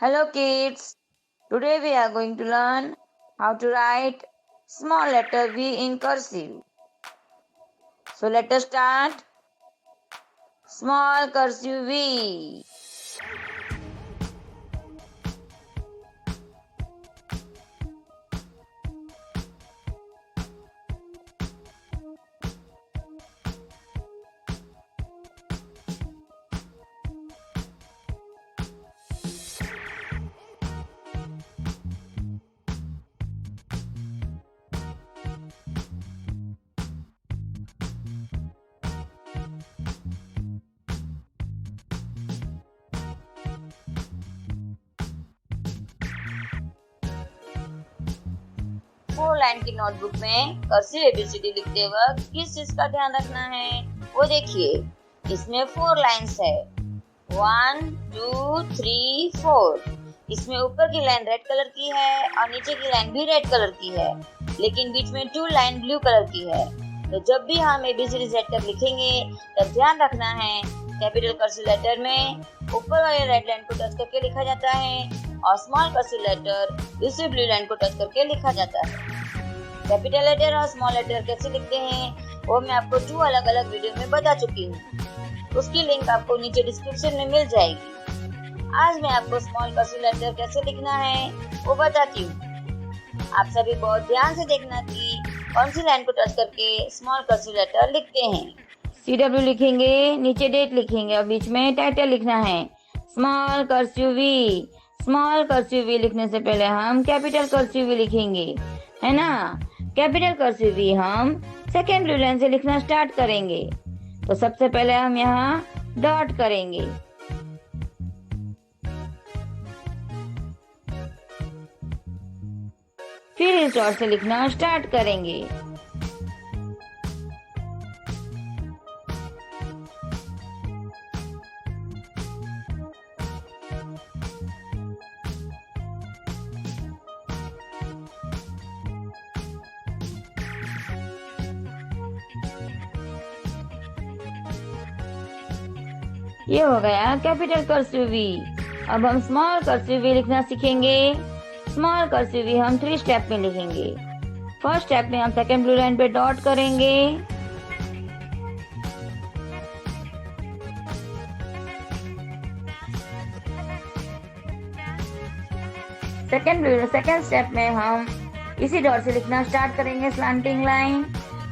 Hello kids, today we are going to learn how to write small letter V in cursive. So let us start. Small cursive V. Four line की notebook में cursive ABCD लिखते वक्त किस चीज का ध्यान रखना है वो देखिए। इसमें 4 लाइन्स है, 1 2 3 4। इसमें ऊपर की लाइन रेड कलर की है और नीचे की लाइन भी रेड कलर की है, लेकिन बीच में 2 लाइन ब्लू कलर की है। तो जब भी हम एबीसीडी सेट कर लिखेंगे तब ध्यान रखना है कैपिटल कर्सिव लेटर में ऊपर वाले रेड लाइन को टच करके लिखा जाता है और स्मॉल कर्सिव लेटर दूसरी ब्लू लाइन को टच करके लिखा जाता है। कैपिटल लेटर और स्मॉल लेटर कैसे लिखते हैं वो मैं आपको 2 अलग अलग वीडियो में बता चुकी हूँ, उसकी लिंक आपको नीचे डिस्क्रिप्शन में मिल जाएगी। आज मैं आपको स्मॉल कर्सिव लेटर कैसे लिखना है वो बताती हूँ। आप सभी बहुत ध्यान से देखना कि कौन सी लाइन को टच करके स्मॉल कर्सिव लेटर लिखते हैं। CW लिखेंगे, नीचे डेट लिखेंगे और बीच में टाइटल लिखना है small cursive V. Small cursive V लिखने से पहले हम कैपिटल कर्सिव वी लिखेंगे, है ना। कैपिटल कर्सिव वी हम सेकेंड ब्लू लाइन से लिखना स्टार्ट करेंगे। तो सबसे पहले हम यहाँ डॉट करेंगे, फिर इस डॉट से लिखना स्टार्ट करेंगे। ये हो गया कैपिटल कर्सिव वी। अब हम स्मॉल कर्सिव वी लिखना सीखेंगे। स्मॉल कर्सिव वी हम 3 स्टेप में लिखेंगे। फर्स्ट स्टेप में हम सेकेंड ब्लू लाइन पे डॉट करेंगे, सेकेंड स्टेप में हम इसी डॉट से लिखना स्टार्ट करेंगे स्लैंटिंग लाइन,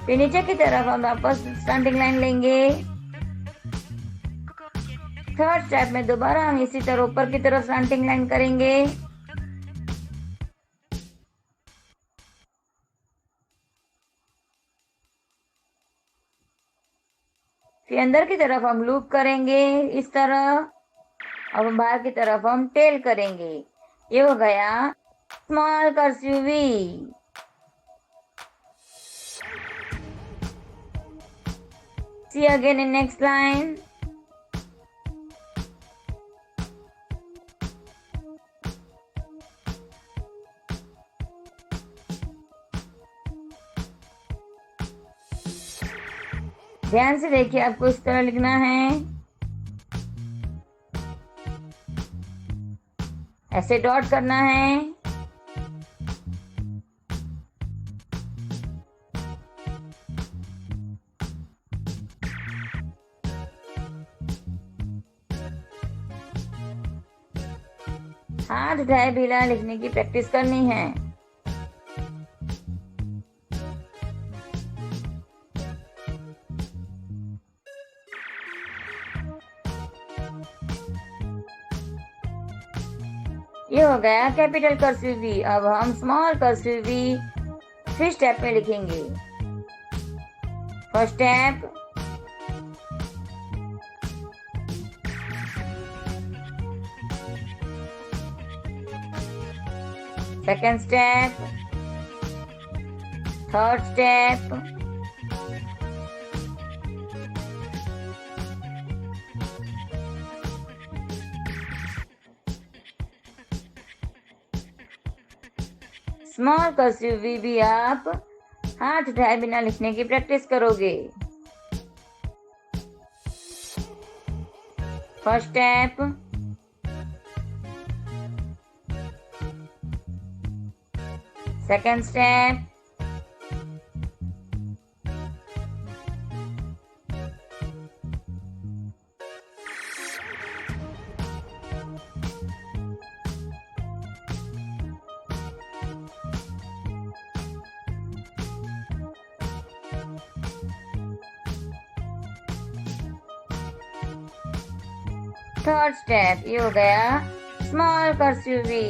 फिर नीचे की तरफ हम वापस स्लैंटिंग लाइन लेंगे। थर्ड स्टेप में दोबारा हम इसी तरह ऊपर की तरफ स्लैंटिंग लाइन करेंगे। फिर अंदर की तरफ हम लूप करेंगे इस तरह, और बाहर की तरफ हम टेल करेंगे। ये हो गया small cursive V. See again in next line. ध्यान से देखिए, आपको इस तरह लिखना है, ऐसे डॉट करना है। हाथ उठाए बिना लिखने की प्रैक्टिस करनी है। ये हो गया कैपिटल कर्सिव वी। अब हम स्मॉल कर्सिव वी 3 स्टेप में लिखेंगे। First step, second step, third step, small cursive V भी आप हाथ उठाए बिना लिखने की प्रैक्टिस करोगे। First step, Second step. Third step ये हो गया small cursive V.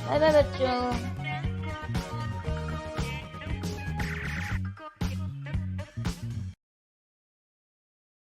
Bye bye बच्चों।